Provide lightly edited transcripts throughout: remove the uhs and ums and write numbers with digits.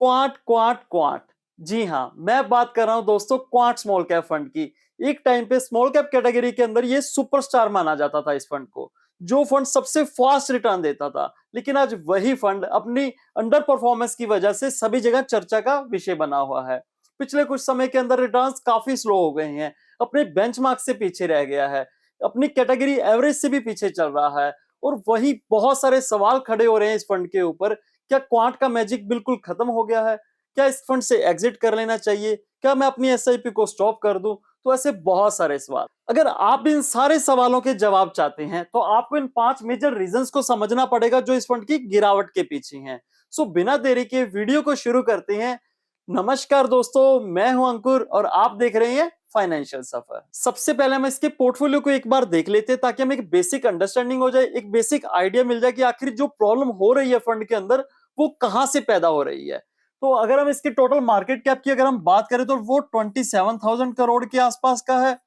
Quant quant quant. जी हाँ, मैं बात कर रहा हूं दोस्तों क्वांट स्मॉल कैप फंड की। एक टाइम पे स्मॉल कैप कैटेगरी के अंदर ये सुपरस्टार माना जाता था इस फंड को, जो फंड सबसे फास्ट रिटर्न देता था। लेकिन आज वही फंड अपनी अंडर परफॉर्मेंस की वजह से सभी जगह चर्चा का विषय बना हुआ है। पिछले कुछ समय के अंदर रिटर्न्स काफी स्लो हो गए हैं, अपने बेंचमार्क से पीछे रह गया है, अपनी कैटेगरी एवरेज से भी पीछे चल रहा है। और वही बहुत सारे सवाल खड़े हो रहे हैं इस फंड के ऊपर। क्या क्वांट का मैजिक बिल्कुल खत्म हो गया है? क्या इस फंड से एग्जिट कर लेना चाहिए? क्या मैं अपनी एसआईपी को स्टॉप कर दूं? तो ऐसे बहुत सारे सवाल। अगर आप इन सारे सवालों के जवाब चाहते हैं तो आपको इन 5 मेजर रीजंस को समझना पड़ेगा जो इस फंड की गिरावट के पीछे हैं। सो बिना देरी के वीडियो को शुरू करते हैं। नमस्कार दोस्तों, मैं हूं अंकुर और आप देख रहे हैं फाइनेंशियल सफर। सबसे पहले हम इसके पोर्टफोलियो को एक बार देख लेते हैं ताकि हमें एक बेसिक अंडरस्टैंडिंग हो जाए, एक बेसिक आइडिया मिल जाए कि आखिर जो प्रॉब्लम हो रही है फंड के अंदर वो कहां से पैदा हो रही है। तो अगर हम इसकी टोटल मार्केट कैप की अगर हम बात करें तो वो 27,000 करोड़ के आसपास का है।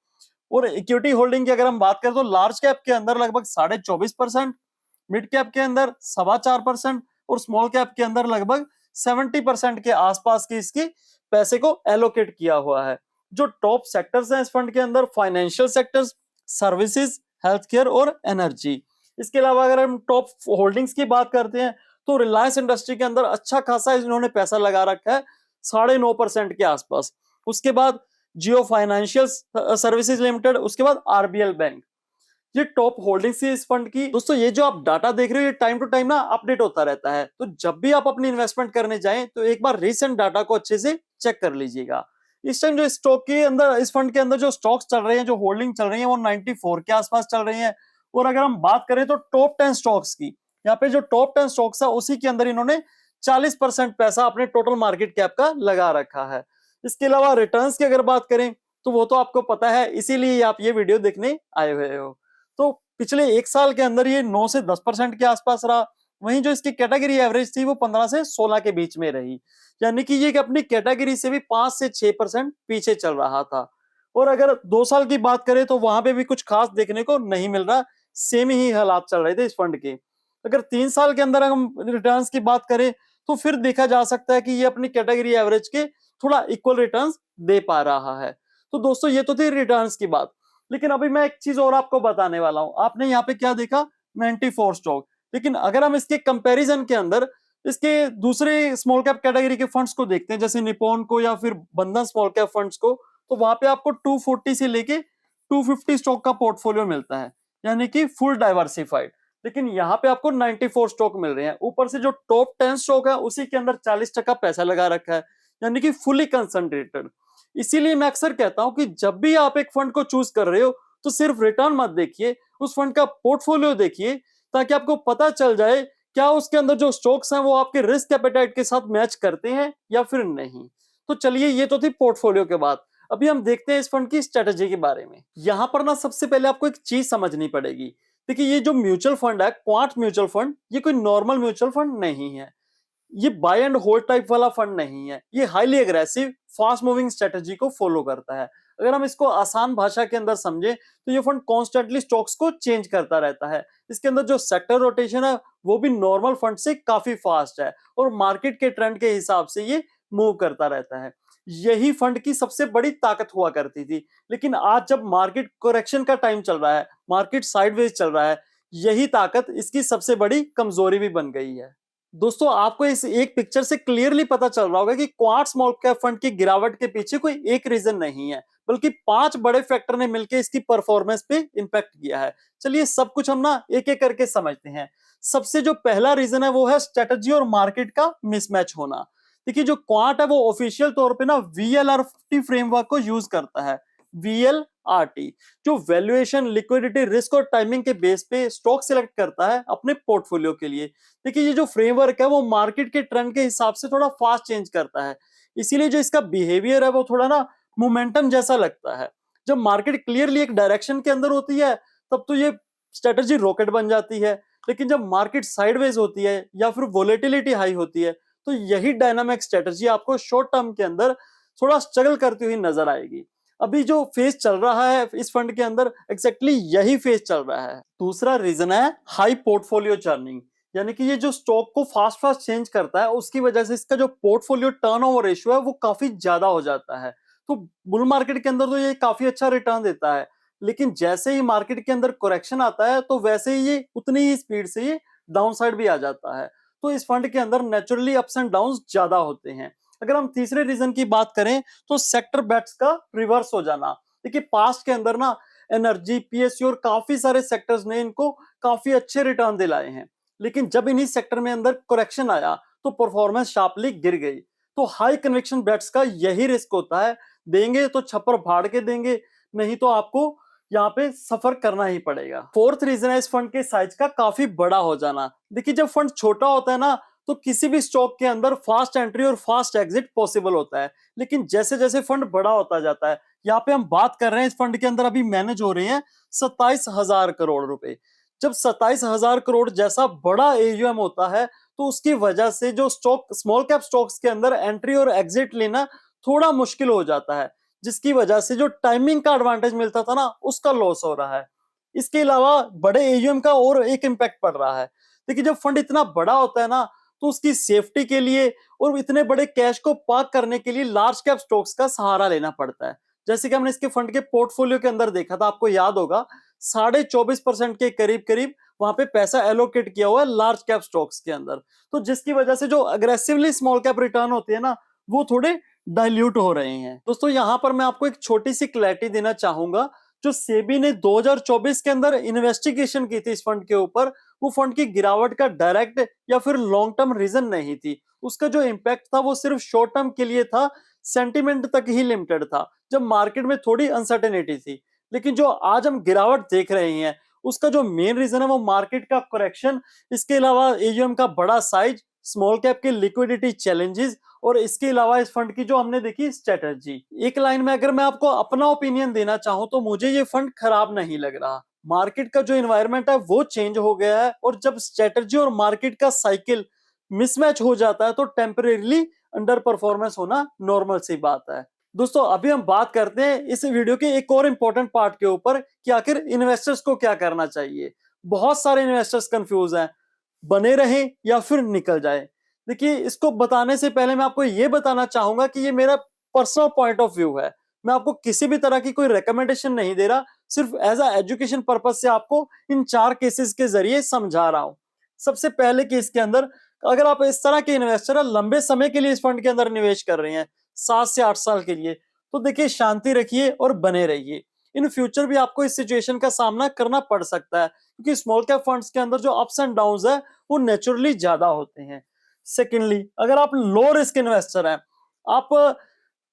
और इक्विटी होल्डिंग की अगर हम बात करें तो लार्ज कैप के अंदर लगभग 24.5%, मिड कैप के अंदर 4.25% और स्मॉल कैप के अंदर लगभग 70% के आसपास की इसकी पैसे को एलोकेट किया हुआ है। जो टॉप सेक्टर्स हैं इस फंड के अंदर, financial sectors, services, health care और एनर्जी। इसके अलावा अगर हम टॉप होल्डिंग्स की बात करते हैं तो रिलायंस इंडस्ट्री के अंदर अच्छा खासा इन्होंने पैसा लगा रखा है, 9.5% के आसपास। उसके बाद जियो फाइनेंशियल सर्विसेज लिमिटेड, उसके बाद आरबीएल बैंक। ये टॉप होल्डिंग्स है इस फंड की। दोस्तों ये जो आप डाटा देख रहे हो ये टाइम टू टाइम ना अपडेट होता रहता है, तो जब भी आप अपनी इन्वेस्टमेंट करने जाएं तो एक बार रिसेंट डाटा को अच्छे से चेक कर लीजिएगा। इस टाइम जो स्टॉक के अंदर, इस फंड के अंदर जो स्टॉक्स चल रहे हैं, जो होल्डिंग चल रही है वो 94 के आसपास चल रही है। और अगर हम बात करें तो टॉप 10 स्टॉक्स की, यहाँ पे जो टॉप 10 स्टॉक्स है उसी के अंदर इन्होंने 40% पैसा अपने टोटल मार्केट कैप का लगा रखा है। इसके अलावा रिटर्न्स की अगर बात करें तो वो तो आपको पता है, इसीलिए आप ये वीडियो देखने आए हुए हो। तो पिछले एक साल के अंदर ये 9 से 10% के आसपास रहा। वहीं जो इसकी कैटेगरी एवरेज थी वो 15 से 16 के बीच में रही, यानी कि ये अपनी कैटेगरी से भी 5 से 6% पीछे चल रहा था। और अगर 2 साल की बात करें तो वहां पे भी कुछ खास देखने को नहीं मिल रहा, सेम ही हालात चल रहे थे इस फंड के। अगर 3 साल के अंदर हम रिटर्न्स की बात करें तो फिर देखा जा सकता है कि ये अपनी कैटेगरी एवरेज के थोड़ा इक्वल रिटर्न्स दे पा रहा है। तो दोस्तों ये तो थी रिटर्न्स की बात। लेकिन अभी मैं एक चीज और आपको बताने वाला हूं। आपने यहाँ पे क्या देखा, 94 स्टॉक। लेकिन अगर हम इसके कंपैरिजन के अंदर इसके दूसरे स्मॉल कैप कैटेगरी के फंड्स को देखते हैं, जैसे निपॉन को या फिर बंधन स्मॉल कैप फंड्स को, तो वहां पे आपको 240 से लेके 250 स्टॉक का पोर्टफोलियो मिलता है, यानी कि फुल डाइवर्सिफाइड। लेकिन यहाँ पे आपको 94 स्टॉक मिल रहे हैं। ऊपर से जो टॉप 10 स्टॉक है उसी के अंदर 40% पैसा लगा रखा है, यानी कि फुली कंसंट्रेटेड। इसीलिए मैं अक्सर कहता हूं कि जब भी आप एक फंड को चूज कर रहे हो तो सिर्फ रिटर्न मत देखिए, उस फंड का पोर्टफोलियो देखिए, ताकि आपको पता चल जाए क्या उसके अंदर जो स्टॉक्स हैं वो आपके रिस्क एपेटाइट के साथ मैच करते हैं या फिर नहीं। तो चलिए, ये तो थी पोर्टफोलियो के बाद। अभी हम देखते हैं इस फंड की स्ट्रेटेजी के बारे में। यहां पर ना सबसे पहले आपको एक चीज समझनी पड़ेगी। देखिए, ये जो म्यूचुअल फंड है, क्वांट म्यूचुअल फंड, ये कोई नॉर्मल म्यूचुअल फंड नहीं है। ये बाय एंड होल्ड टाइप वाला फंड नहीं है। ये highly aggressive fast moving strategy को फॉलो करता है। अगर हम इसको आसान भाषा के अंदर समझे तो ये फंड कॉन्स्टेंटली स्टॉक्स को चेंज करता रहता है। इसके अंदर जो सेक्टर रोटेशन है वो भी नॉर्मल फंड से काफी फास्ट है और मार्केट के ट्रेंड के हिसाब से ये मूव करता रहता है। यही फंड की सबसे बड़ी ताकत हुआ करती थी। लेकिन आज जब मार्केट करेक्शन का टाइम चल रहा है, मार्केट साइडवेज चल रहा है, यही ताकत इसकी सबसे बड़ी कमजोरी भी बन गई है। दोस्तों आपको इस एक पिक्चर से क्लियरली पता चल रहा होगा कि क्वांट स्मॉल कैप फंड की गिरावट के पीछे कोई एक रीजन नहीं है, बल्कि 5 बड़े फैक्टर ने मिलकर इसकी परफॉर्मेंस पे इंपैक्ट किया है। चलिए सब कुछ हम ना एक एक करके समझते हैं। सबसे जो पहला रीजन है वो है स्ट्रेटजी और मार्केट का मिसमैच होना। देखिए, जो क्वांट है वो ऑफिशियल तौर पे ना वीएलआरटी फ्रेमवर्क को यूज करता है। वीएलआरटी जो वैल्यूएशन, लिक्विडिटी, रिस्क और टाइमिंग के बेस पे स्टॉक सिलेक्ट करता है अपने पोर्टफोलियो के लिए। देखिए, ये जो फ्रेमवर्क है वो मार्केट के ट्रेंड के हिसाब से थोड़ा फास्ट चेंज करता है। इसीलिए जो इसका बिहेवियर है वो थोड़ा ना मोमेंटम जैसा लगता है। जब मार्केट क्लियरली एक डायरेक्शन के अंदर होती है तब तो ये स्ट्रेटजी रॉकेट बन जाती है। लेकिन जब मार्केट साइडवेज होती है या फिर वोलेटिलिटी हाई होती है तो यही डायनामिक स्ट्रेटजी आपको शॉर्ट टर्म के अंदर थोड़ा स्ट्रगल करती हुई नजर आएगी। अभी जो फेज चल रहा है इस फंड के अंदर, एग्जैक्टली यही फेज चल रहा है। दूसरा रीजन है हाई पोर्टफोलियो चर्निंग। यानी कि ये जो स्टॉक को फास्ट फास्ट चेंज करता है, उसकी वजह से इसका जो पोर्टफोलियो टर्नओवर रेशियो है वो काफी ज्यादा हो जाता है। तो बुल मार्केट के अंदर तो ये काफी अच्छा रिटर्न देता है, लेकिन जैसे ही मार्केट के अंदर करेक्शन आता है तो वैसे ही ये उतनी ही स्पीड से ये डाउन साइड भी आ जाता है। तो इस फंड के अंदर नेचुरली अप्स एंड डाउन ज्यादा होते हैं। अगर हम तीसरे रीजन की बात करें तो सेक्टर बेट्स का रिवर्स हो जाना। देखिए पास्ट के अंदर ना एनर्जी, पीएसयू और काफी सारे सेक्टर्स ने इनको काफी अच्छे रिटर्न दिलाए हैं, लेकिन जब इन्हीं सेक्टर में अंदर करेक्शन आया तो परफॉर्मेंस शार्पली गिर गई। तो हाई कन्विक्शन बेट्स का यही रिस्क होता है, देंगे तो छप्पर फाड़ के देंगे, नहीं तो आपको यहाँ पे सफर करना ही पड़ेगा। फोर्थ रीजन है इस फंड के साइज का काफी बड़ा हो जाना। देखिए जब फंड छोटा होता है ना तो किसी भी स्टॉक के अंदर फास्ट एंट्री और फास्ट एग्जिट पॉसिबल होता है, लेकिन जैसे जैसे फंड बड़ा होता जाता है, यहाँ पे हम बात कर रहे हैं इस फंड के अंदर अभी मैनेज हो रहे हैं 27,000 करोड़ रुपए। जब 27,000 करोड़ जैसा बड़ा एयूएम होता है तो उसकी वजह से जो स्टॉक स्मॉल कैप स्टॉक्स के अंदर एंट्री और एग्जिट लेना थोड़ा मुश्किल हो जाता है, जिसकी वजह से जो टाइमिंग का एडवांटेज मिलता था ना उसका लॉस हो रहा है। इसके अलावा बड़े एयूएम का और एक इम्पैक्ट पड़ रहा है। देखिए जब फंड इतना बड़ा होता है ना तो उसकी सेफ्टी के लिए और इतने बड़े कैश को पार्क करने के लिए लार्ज कैप स्टॉक्स का सहारा लेना पड़ता है। जैसे कि हमने इसके फंड के पोर्टफोलियो के अंदर देखा था, आपको याद होगा 24.5% के करीब करीब वहां पे पैसा एलोकेट किया हुआ है लार्ज कैप स्टॉक्स के अंदर। तो जिसकी वजह से जो अग्रेसिवली स्मॉल कैप रिटर्न होती है ना वो थोड़े डाइल्यूट हो रहे हैं। दोस्तों यहाँ पर मैं आपको एक छोटी सी क्लैरिटी देना चाहूंगा। जो सेबी ने 2024 के अंदर इन्वेस्टिगेशन की थी इस फंड के ऊपर, वो फंड की गिरावट का डायरेक्ट या फिर लॉन्ग टर्म रीजन नहीं थी। उसका जो इम्पैक्ट था वो सिर्फ शॉर्ट टर्म के लिए था, सेंटिमेंट तक ही लिमिटेड था, जब मार्केट में थोड़ी अनसर्टेनिटी थी। लेकिन जो आज हम गिरावट देख रहे हैं उसका जो मेन रीजन है वो मार्केट का करेक्शन, इसके अलावा एयूएम का बड़ा साइज, स्मॉल कैप के लिक्विडिटी चैलेंजेस और इसके अलावा इस फंड की जो हमने देखी स्ट्रेटजी। एक लाइन में अगर मैं आपको अपना ओपिनियन देना चाहूं तो मुझे ये फंड खराब नहीं लग रहा। मार्केट का जो एनवायरनमेंट है वो चेंज हो गया है और जब स्ट्रेटजी और मार्केट का साइकिल मिसमैच हो जाता है तो टेम्परेरीली अंडर परफॉर्मेंस होना नॉर्मल सी बात है। दोस्तों अभी हम बात करते हैं इस वीडियो के एक और इंपॉर्टेंट पार्ट के ऊपर कि आखिर इन्वेस्टर्स को क्या करना चाहिए। बहुत सारे इन्वेस्टर्स कंफ्यूज हैं, बने रहें या फिर निकल जाए। देखिए इसको बताने से पहले मैं आपको ये बताना चाहूंगा कि ये मेरा पर्सनल पॉइंट ऑफ व्यू है। मैं आपको किसी भी तरह की कोई रिकमेंडेशन नहीं दे रहा, सिर्फ एज अ एजुकेशन पर्पज से आपको इन 4 केसेस के जरिए समझा रहा हूं। सबसे पहले केस के अंदर अगर आप इस तरह के इन्वेस्टर है, लंबे समय के लिए इस फंड के अंदर निवेश कर रहे हैं 7 से 8 साल के लिए, तो देखिए शांति रखिए और बने रहिए। इन फ्यूचर भी आपको इस सिचुएशन का सामना करना पड़ सकता है, क्योंकि स्मॉल कैप फंड्स के अंदर जो अप्स एंड डाउन्स है वो नेचुरली ज्यादा होते हैं। सेकेंडली अगर आप लो रिस्क इन्वेस्टर हैं, आप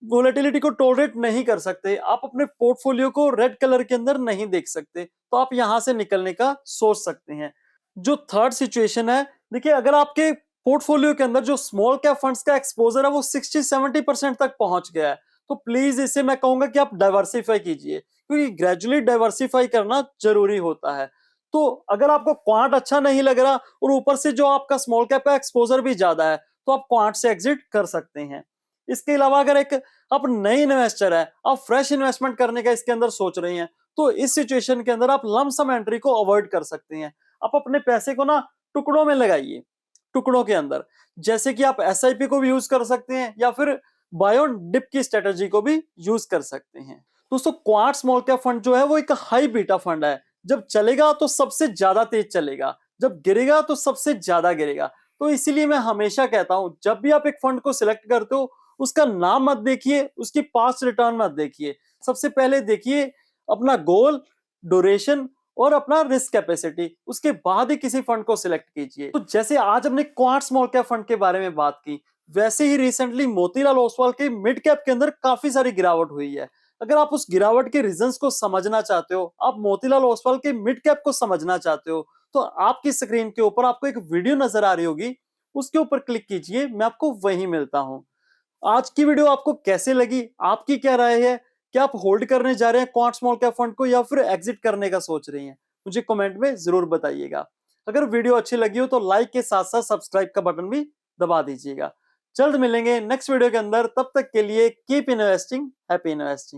वोलेटिलिटी को टॉलरेट नहीं कर सकते, आप अपने पोर्टफोलियो को रेड कलर के अंदर नहीं देख सकते, तो आप यहां से निकलने का सोच सकते हैं। जो थर्ड सिचुएशन है, देखिए अगर आपके पोर्टफोलियो के अंदर जो स्मॉल कैप फंड्स का एक्सपोजर है वो 60-70% तक पहुंच गया है, तो प्लीज इसे मैं कहूंगा कि आप डाइवर्सिफाई कीजिए, क्योंकि ग्रेजुअली डाइवर्सिफाई करना जरूरी होता है। तो अगर आपको क्वांट अच्छा नहीं लग रहा और ऊपर से जो आपका स्मॉल कैप का एक्सपोजर भी ज्यादा है तो आप क्वांट से एग्जिट कर सकते हैं। इसके अलावा अगर एक आप नए इन्वेस्टर है, आप फ्रेश इन्वेस्टमेंट करने का इसके अंदर सोच रहे हैं, तो इस सिचुएशन के अंदर आप लमसम एंट्री को अवॉइड कर सकते हैं। आप अपने पैसे को ना टुकड़ों में लगाइए, टुकड़ों के अंदर, जैसे कि आप एसआईपी को भी यूज कर सकते हैं या फिर बायो डिप की स्ट्रेटजी को भी यूज कर सकते हैं। दोस्तों क्वांट स्मॉल कैप फंड जो है वो एक हाई बीटा फंड है। जब चलेगा तो सबसे ज्यादा तेज चलेगा, जब गिरेगा तो सबसे ज्यादा गिरेगा। तो इसीलिए मैं हमेशा कहता हूं जब भी आप एक फंड को सिलेक्ट करते हो उसका नाम मत देखिए, उसकी पास्ट रिटर्न मत देखिए, सबसे पहले देखिए अपना गोल, ड्यूरेशन और अपना रिस्क कैपेसिटी, उसके बाद ही किसी फंड को सिलेक्ट कीजिए। तो जैसे आज हमने क्वांट स्मॉल कैप फंड के बारे में बात की, वैसे ही रिसेंटली मोतीलाल ओसवाल के मिड कैप के अंदर काफी सारी गिरावट हुई है। अगर आप उस गिरावट के रीजंस को समझना चाहते हो, आप मोतीलाल ओसवाल के मिड कैप को समझना चाहते हो, तो आपकी स्क्रीन के ऊपर आपको एक वीडियो नजर आ रही होगी, उसके ऊपर क्लिक कीजिए, मैं आपको वहीं मिलता हूं। आज की वीडियो आपको कैसे लगी, आपकी क्या राय है? क्या आप होल्ड करने जा रहे हैं क्वांट स्मॉल कैप फंड को या फिर एग्जिट करने का सोच रही हैं? मुझे कमेंट में जरूर बताइएगा। अगर वीडियो अच्छी लगी हो तो लाइक के साथ साथ सब्सक्राइब का बटन भी दबा दीजिएगा। जल्द मिलेंगे नेक्स्ट वीडियो के अंदर, तब तक के लिए कीप इन्वेस्टिंग, हैप्पी इन्वेस्टिंग।